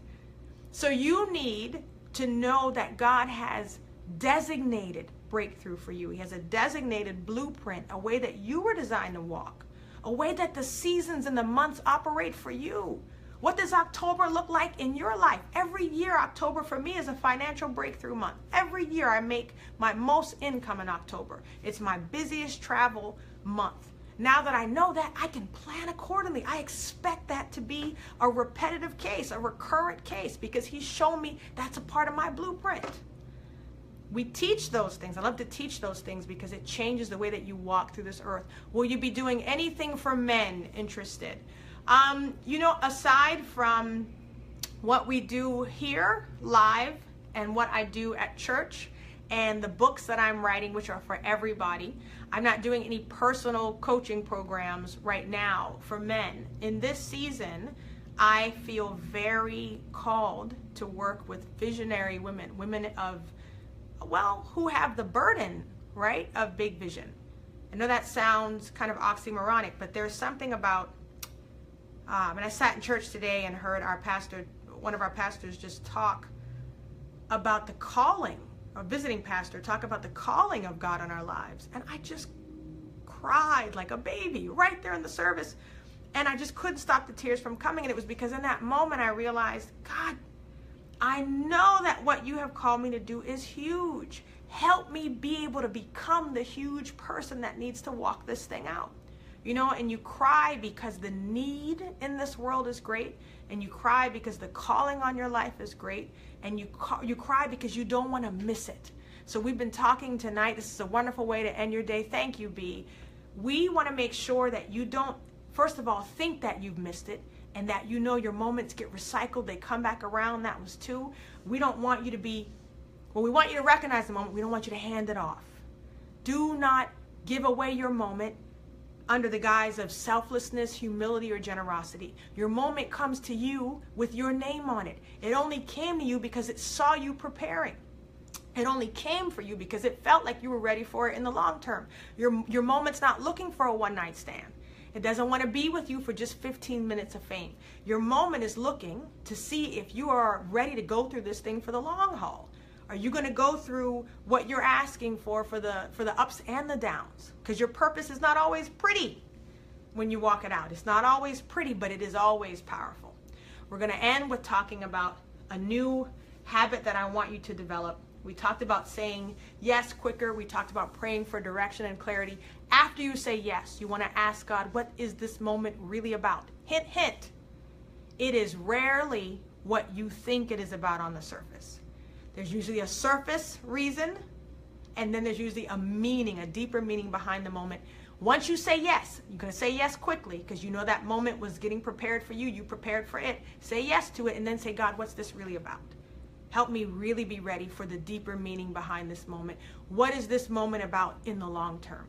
So you need to know that God has designated breakthrough for you. He has a designated blueprint, a way that you were designed to walk, a way that the seasons and the months operate for you. What does October look like in your life? Every year, October for me is a financial breakthrough month. Every year I make my most income in October. It's my busiest travel month. Now that I know that, I can plan accordingly. I expect that to be a repetitive case, a recurrent case, because He's shown me that's a part of my blueprint. We teach those things. I love to teach those things because it changes the way that you walk through this earth. Will you be doing anything for men interested? Aside from what we do here live and what I do at church and the books that I'm writing, which are for everybody, I'm not doing any personal coaching programs right now for men. In this season, I feel very called to work with visionary women, who have the burden, right, of big vision. I know that sounds kind of oxymoronic, but there's something about, and I sat in church today and heard one of our pastors just talk about the calling, a visiting pastor talk about the calling of God on our lives. And I just cried like a baby right there in the service. And I just couldn't stop the tears from coming. And it was because in that moment I realized, God, I know that what you have called me to do is huge. Help me be able to become the huge person that needs to walk this thing out. And you cry because the need in this world is great, and you cry because the calling on your life is great, and you cry because you don't want to miss it. So we've been talking tonight. This is a wonderful way to end your day. Thank you, B. We want to make sure that you don't, first of all, think that you've missed it, and that your moments get recycled. They come back around. That was 2. We don't want you to be, we want you to recognize the moment. We don't want you to hand it off. Do not give away your moment under the guise of selflessness, humility, or generosity. Your moment comes to you with your name on it. It only came to you because it saw you preparing. It only came for you because it felt like you were ready for it in the long term. Your moment's not looking for a one-night stand. It doesn't want to be with you for just 15 minutes of fame. Your moment is looking to see if you are ready to go through this thing for the long haul. Are you going to go through what you're asking for the ups and the downs? Because your purpose is not always pretty when you walk it out. It's not always pretty, but it is always powerful. We're going to end with talking about a new habit that I want you to develop. We talked about saying yes quicker. We talked about praying for direction and clarity. After you say yes, you want to ask God, what is this moment really about? Hint, hint. It is rarely what you think it is about on the surface. There's usually a surface reason, and then there's usually a meaning, a deeper meaning behind the moment. Once you say yes, you're going to say yes quickly because you know that moment was getting prepared for you. You prepared for it. Say yes to it and then say, God, what's this really about? Help me really be ready for the deeper meaning behind this moment. What is this moment about in the long term?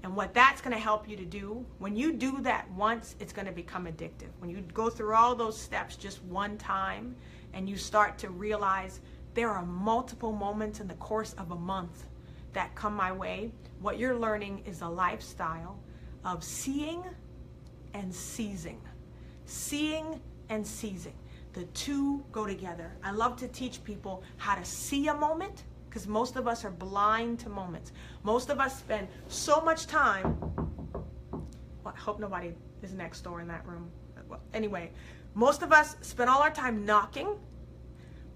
And what that's going to help you to do, when you do that once, it's going to become addictive. When you go through all those steps just one time and you start to realize there are multiple moments in the course of a month that come my way, what you're learning is a lifestyle of seeing and seizing. Seeing and seizing. The two go together. I love to teach people how to see a moment because most of us are blind to moments. Most of us spend so much time, well, I hope nobody is next door in that room. Well, anyway, most of us spend all our time knocking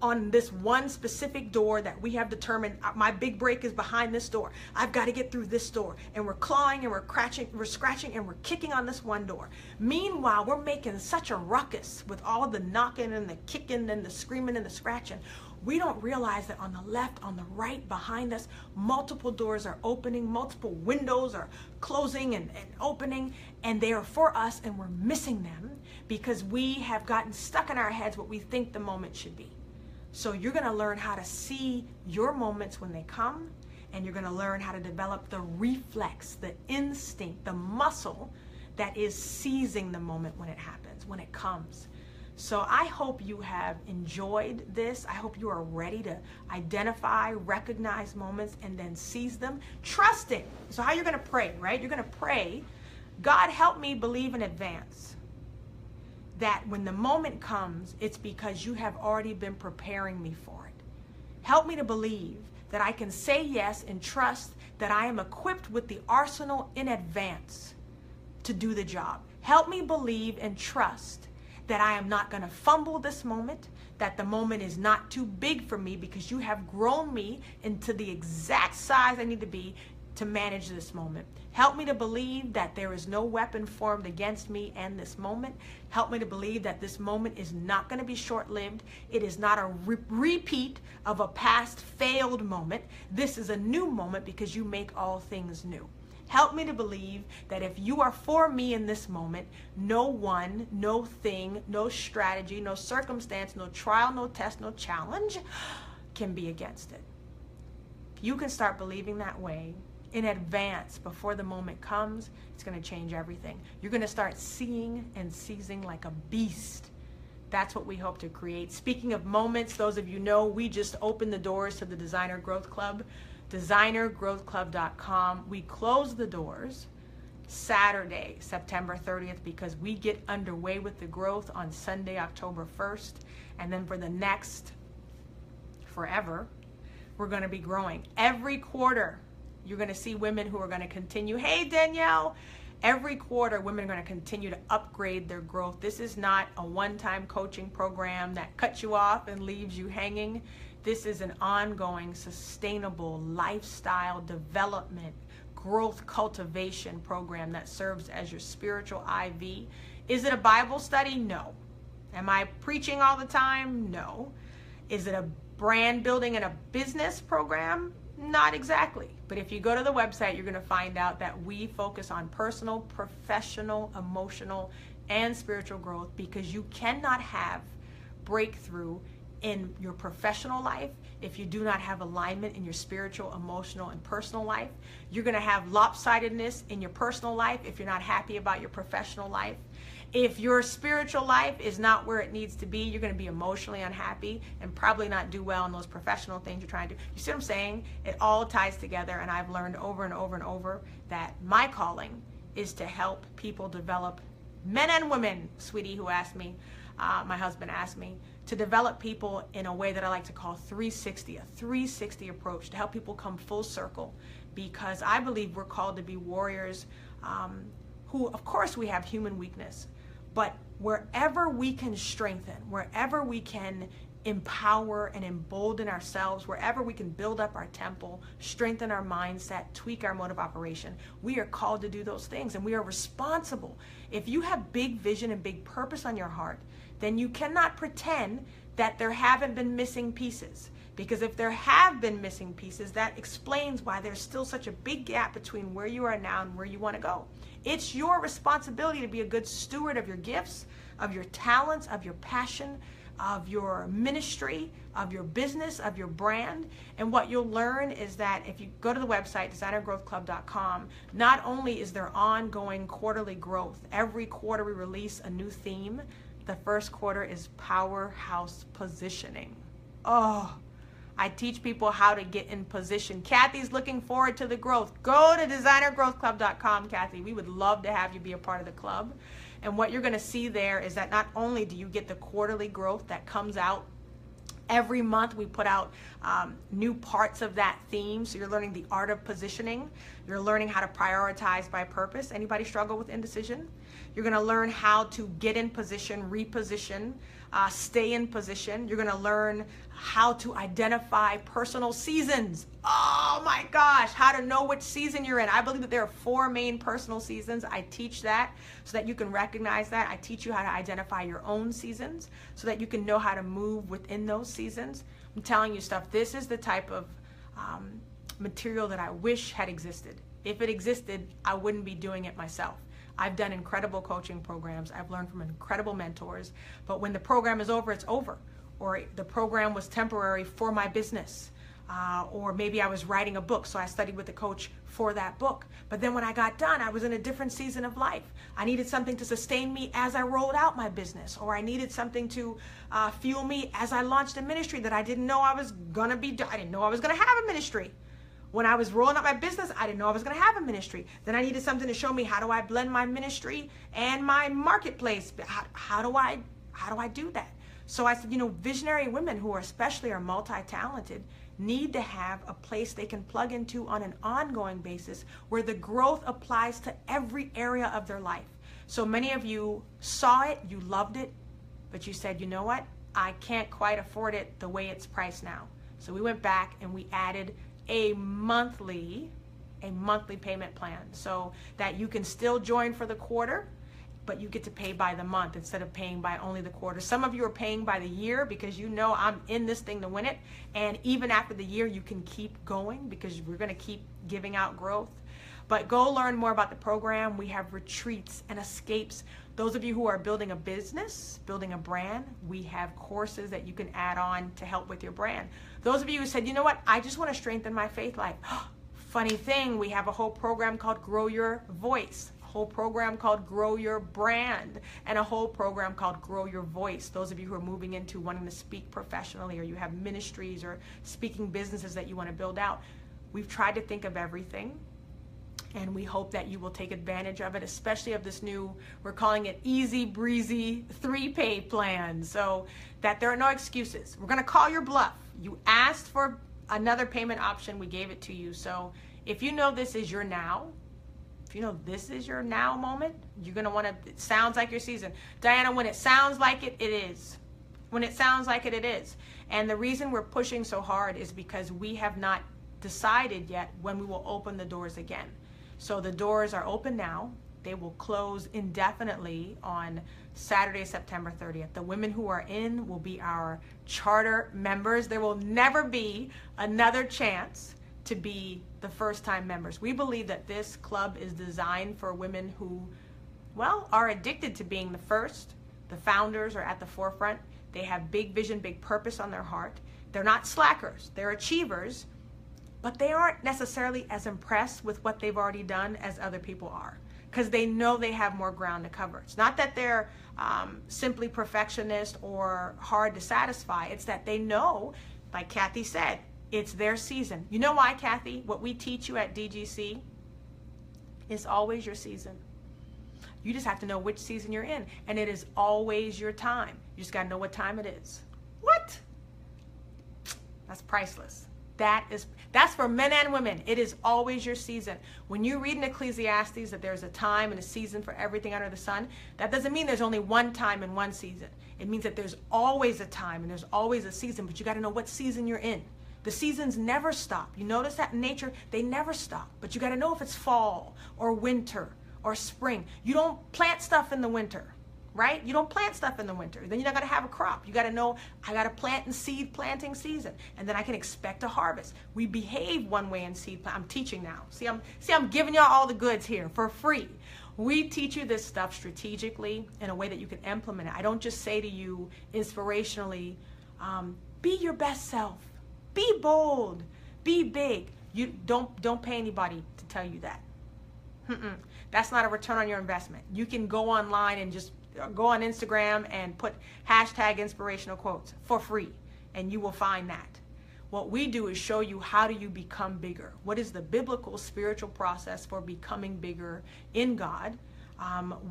on this one specific door that we have determined my big break is behind this door. I've got to get through this door. And we're clawing and we're scratching and we're kicking on this one door. Meanwhile, we're making such a ruckus with all the knocking and the kicking and the screaming and the scratching. We don't realize that on the left, on the right, behind us, multiple doors are opening, multiple windows are closing and opening, and they are for us, and we're missing them because we have gotten stuck in our heads what we think the moment should be. So you're going to learn how to see your moments when they come, and you're going to learn how to develop the reflex, the instinct, the muscle that is seizing the moment when it happens, when it comes. So I hope you have enjoyed this. I hope you are ready to identify, recognize moments, and then seize them, trusting. So how you're going to pray, right? You're going to pray, God, help me believe in advance that when the moment comes, it's because you have already been preparing me for it. Help me to believe that I can say yes and trust that I am equipped with the arsenal in advance to do the job. Help me believe and trust that I am not going to fumble this moment, that the moment is not too big for me because you have grown me into the exact size I need to be to manage this moment. Help me to believe that there is no weapon formed against me and this moment. Help me to believe that this moment is not going to be short-lived. It is not a repeat of a past failed moment. This is a new moment because you make all things new. Help me to believe that if you are for me in this moment, no one, no thing, no strategy, no circumstance, no trial, no test, no challenge can be against it. You can start believing that way in advance before the moment comes. It's going to change everything. You're going to start seeing and seizing like a beast. That's what we hope to create. Speaking of moments, those of you know, we just opened the doors to the Designer Growth Club, designergrowthclub.com. We close the doors Saturday, September 30th, because we get underway with the growth on Sunday, October 1st. And then for the next forever, we're going to be growing. Every quarter, you're going to see women who are going to continue. Hey, Danielle. Every quarter, women are going to continue to upgrade their growth. This is not a one-time coaching program that cuts you off and leaves you hanging. This is an ongoing, sustainable lifestyle development, growth cultivation program that serves as your spiritual IV. Is it a Bible study? No. Am I preaching all the time? No. Is it a brand building and a business program? Not exactly. But if you go to the website, you're going to find out that we focus on personal, professional, emotional, and spiritual growth, because you cannot have breakthrough in your professional life if you do not have alignment in your spiritual, emotional, and personal life. You're going to have lopsidedness in your personal life if you're not happy about your professional life. If your spiritual life is not where it needs to be, you're going to be emotionally unhappy and probably not do well in those professional things you're trying to do. You see what I'm saying? It all ties together, and I've learned over and over and over that my calling is to help people develop, men and women, sweetie, who asked me, my husband asked me, to develop people in a way that I like to call 360, a 360 approach, to help people come full circle, because I believe we're called to be warriors who, of course, we have human weakness, but wherever we can strengthen, wherever we can empower and embolden ourselves, wherever we can build up our temple, strengthen our mindset, tweak our mode of operation, we are called to do those things, and we are responsible. If you have big vision and big purpose on your heart, then you cannot pretend that there haven't been missing pieces. Because if there have been missing pieces, that explains why there's still such a big gap between where you are now and where you want to go. It's your responsibility to be a good steward of your gifts, of your talents, of your passion, of your ministry, of your business, of your brand. And what you'll learn is that if you go to the website, designergrowthclub.com, not only is there ongoing quarterly growth, every quarter we release a new theme. The first quarter is powerhouse positioning. Oh, I teach people how to get in position. Kathy's looking forward to the growth. Go to designergrowthclub.com, Kathy. We would love to have you be a part of the club. And what you're going to see there is that not only do you get the quarterly growth that comes out every month, we put out new parts of that theme. So you're learning the art of positioning. You're learning how to prioritize by purpose. Anybody struggle with indecision? You're going to learn how to get in position, reposition, stay in position. You're going to learn how to identify personal seasons. Oh my gosh, how to know which season you're in. I believe that there are 4 main personal seasons. I teach that so that you can recognize that. I teach you how to identify your own seasons so that you can know how to move within those seasons. I'm telling you stuff. This is the type of material that I wish had existed. If it existed, I wouldn't be doing it myself. I've done incredible coaching programs. I've learned from incredible mentors. But when the program is over, it's over. Or the program was temporary for my business. Or maybe I was writing a book, so I studied with a coach for that book. But then when I got done, I was in a different season of life. I needed something to sustain me as I rolled out my business. Or I needed something to fuel me as I launched a ministry that I didn't know I was going to be, I didn't know I was going to have a ministry. When I was rolling up my business, I didn't know I was going to have a ministry. Then I needed something to show me how do I blend my ministry and my marketplace. How do I do that? So I said, visionary women who especially are multi-talented need to have a place they can plug into on an ongoing basis where the growth applies to every area of their life. So many of you saw it, you loved it, but you said, you know what? I can't quite afford it the way it's priced now. So we went back and we added a monthly payment plan so that you can still join for the quarter, but you get to pay by the month instead of paying by only the quarter. Some of you are paying by the year because I'm in this thing to win it. And even after the year, you can keep going because we're going to keep giving out growth. But go learn more about the program. We have retreats and escapes. Those of you who are building a business, building a brand, we have courses that you can add on to help with your brand. Those of you who said, you know what, I just want to strengthen my faith life. Funny thing, we have a whole program called Grow Your Voice, a whole program called Grow Your Brand, and a whole program called Grow Your Voice. Those of you who are moving into wanting to speak professionally, or you have ministries or speaking businesses that you want to build out. We've tried to think of everything. And we hope that you will take advantage of it, especially of this new, we're calling it easy breezy 3-pay plan, so that there are no excuses. We're going to call your bluff. You asked for another payment option, we gave it to you. So if you know this is your now, if you know this is your now moment, you're going to want to, it sounds like your season. Diana, when it sounds like it, it is. When it sounds like it, it is. And the reason we're pushing so hard is because we have not decided yet when we will open the doors again. So the doors are open now. They will close indefinitely on Saturday, September 30th. The women who are in will be our charter members. There will never be another chance to be the first-time members. We believe that this club is designed for women who, are addicted to being the first. The founders are at the forefront. They have big vision, big purpose on their heart. They're not slackers. They're achievers. But they aren't necessarily as impressed with what they've already done as other people are, because they know they have more ground to cover. It's not that they're simply perfectionist or hard to satisfy. It's that they know, like Kathy said, it's their season. You know why, Kathy? What we teach you at DGC is always your season. You just have to know which season you're in, and it is always your time. You just got to know what time it is. What? That's priceless. That's for men and women. It is always your season. When you read in Ecclesiastes that there's a time and a season for everything under the sun, that doesn't mean there's only one time and one season. It means that there's always a time and there's always a season, but you got to know what season you're in. The seasons never stop. You notice that in nature, they never stop. But you got to know if it's fall or winter or spring. You don't plant stuff in the winter, right? You don't plant stuff in the winter. Then you're not going to have a crop. You got to know, I got to plant in seed planting season, and then I can expect a harvest. We behave one way in seed plant. I'm teaching now. See, I'm giving y'all all the goods here for free. We teach you this stuff strategically in a way that you can implement it. I don't just say to you inspirationally, be your best self, be bold, be big. You don't pay anybody to tell you that. That's not a return on your investment. You can go online and just go on Instagram and put hashtag inspirational quotes for free, and you will find that. What we do is show you, how do you become bigger? What is the biblical spiritual process for becoming bigger in God?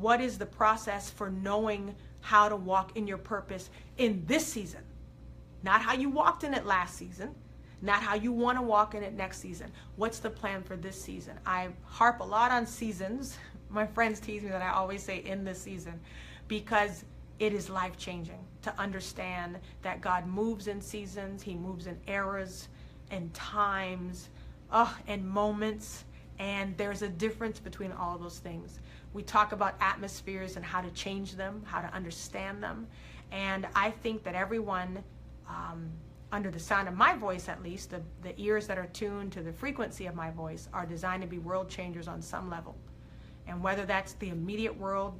What is the process for knowing how to walk in your purpose in this season? Not how you walked in it last season, not how you want to walk in it next season. What's the plan for this season? I harp a lot on seasons. My friends tease me that I always say in this season, because it is life-changing to understand that God moves in seasons. He moves in eras and times and moments, and there's a difference between all of those things. We talk about atmospheres and how to change them, how to understand them, and I think that everyone under the sound of my voice, at least, the ears that are tuned to the frequency of my voice are designed to be world changers on some level. And whether that's the immediate world,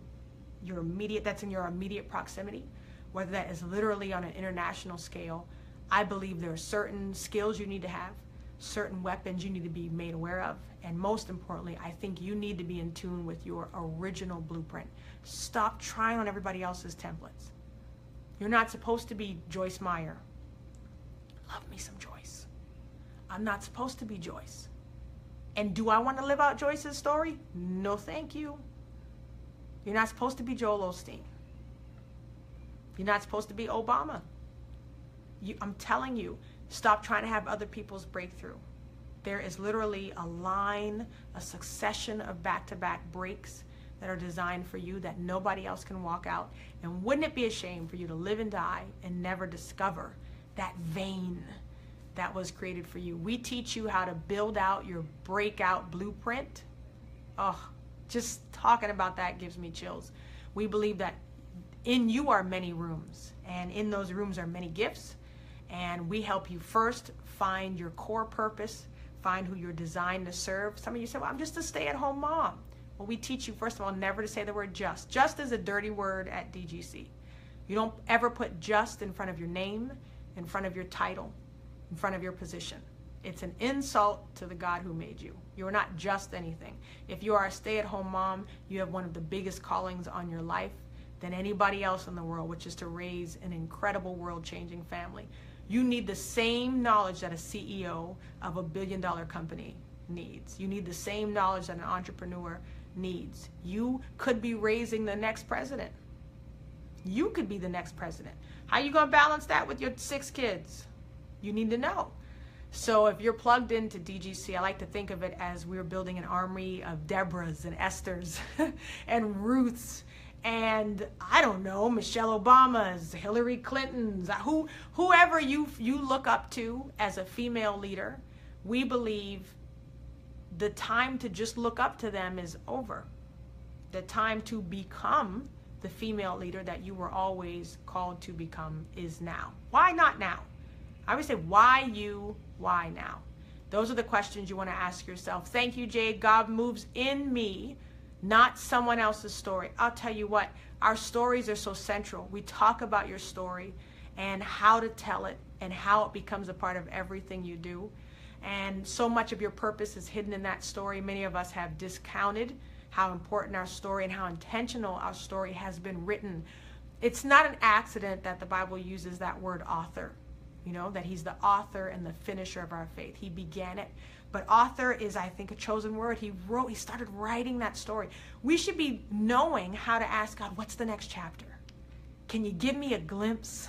that's in your immediate proximity, whether that is literally on an international scale, I believe there are certain skills you need to have, certain weapons you need to be made aware of, and most importantly, I think you need to be in tune with your original blueprint. Stop trying on everybody else's templates. You're not supposed to be Joyce Meyer. Love me some Joyce. I'm not supposed to be Joyce. And do I want to live out Joyce's story? No, thank you. You're not supposed to be Joel Osteen. You're not supposed to be Obama. I'm telling you, stop trying to have other people's breakthrough. There is literally a line, a succession of back-to-back breaks that are designed for you that nobody else can walk out. And wouldn't it be a shame for you to live and die and never discover that vein that was created for you? We teach you how to build out your breakout blueprint. Just talking about that gives me chills. We believe that in you are many rooms, and in those rooms are many gifts, and we help you first find your core purpose, find who you're designed to serve. Some of you say, well, I'm just a stay-at-home mom. Well, we teach you, first of all, never to say the word just. Just is a dirty word at DGC. You don't ever put just in front of your name, in front of your title, in front of your position. It's an insult to the God who made you. You are not just anything. If you are a stay-at-home mom, you have one of the biggest callings on your life than anybody else in the world, which is to raise an incredible world-changing family. You need the same knowledge that a CEO of a billion-dollar company needs. You need the same knowledge that an entrepreneur needs. You could be raising the next president. You could be the next president. How are you going to balance that with your 6 kids? You need to know. So if you're plugged into DGC, I like to think of it as we're building an army of Deborahs and Esthers and Ruths and, I don't know, Michelle Obama's, Hillary Clinton's, whoever you look up to as a female leader. We believe the time to just look up to them is over. The time to become the female leader that you were always called to become is now. Why not now? I would say, why you, why now? Those are the questions you want to ask yourself. Thank you, Jade. God moves in me, not someone else's story. I'll tell you what, our stories are so central. We talk about your story and how to tell it and how it becomes a part of everything you do. And so much of your purpose is hidden in that story. Many of us have discounted how important our story and how intentional our story has been written. It's not an accident that the Bible uses that word author. You know, that he's the author and the finisher of our faith. He began it. But author is, I think, a chosen word. He started writing that story. We should be knowing how to ask God, what's the next chapter? Can you give me a glimpse?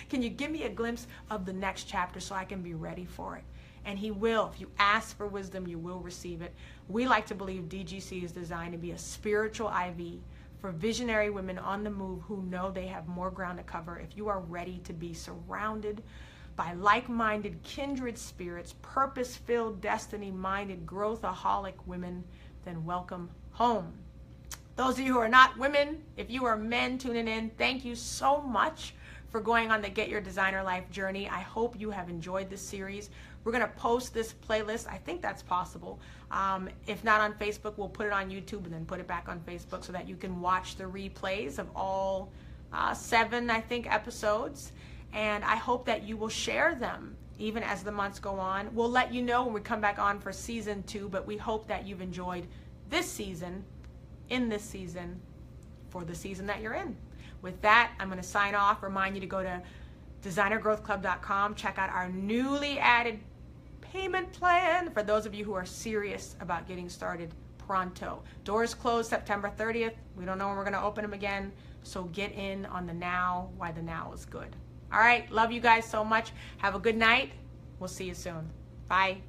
Can you give me a glimpse of the next chapter so I can be ready for it? And he will. If you ask for wisdom, you will receive it. We like to believe DGC is designed to be a spiritual IV for visionary women on the move who know they have more ground to cover. If you are ready to be surrounded by like-minded, kindred spirits, purpose-filled, destiny-minded, growth-aholic women, then welcome home. Those of you who are not women, if you are men tuning in, thank you so much for going on the Get Your Designer Life journey. I hope you have enjoyed this series. We're going to post this playlist. I think that's possible. If not on Facebook, we'll put it on YouTube and then put it back on Facebook so that you can watch the replays of all 7, I think, episodes. And I hope that you will share them even as the months go on. We'll let you know when we come back on for season 2, but we hope that you've enjoyed this season, in this season, for the season that you're in. With that, I'm going to sign off. Remind you to go to designergrowthclub.com. Check out our newly added payment plan for those of you who are serious about getting started pronto. Doors close September 30th. We don't know when we're going to open them again. So get in on the now, why the now is good. All right. Love you guys so much. Have a good night. We'll see you soon. Bye.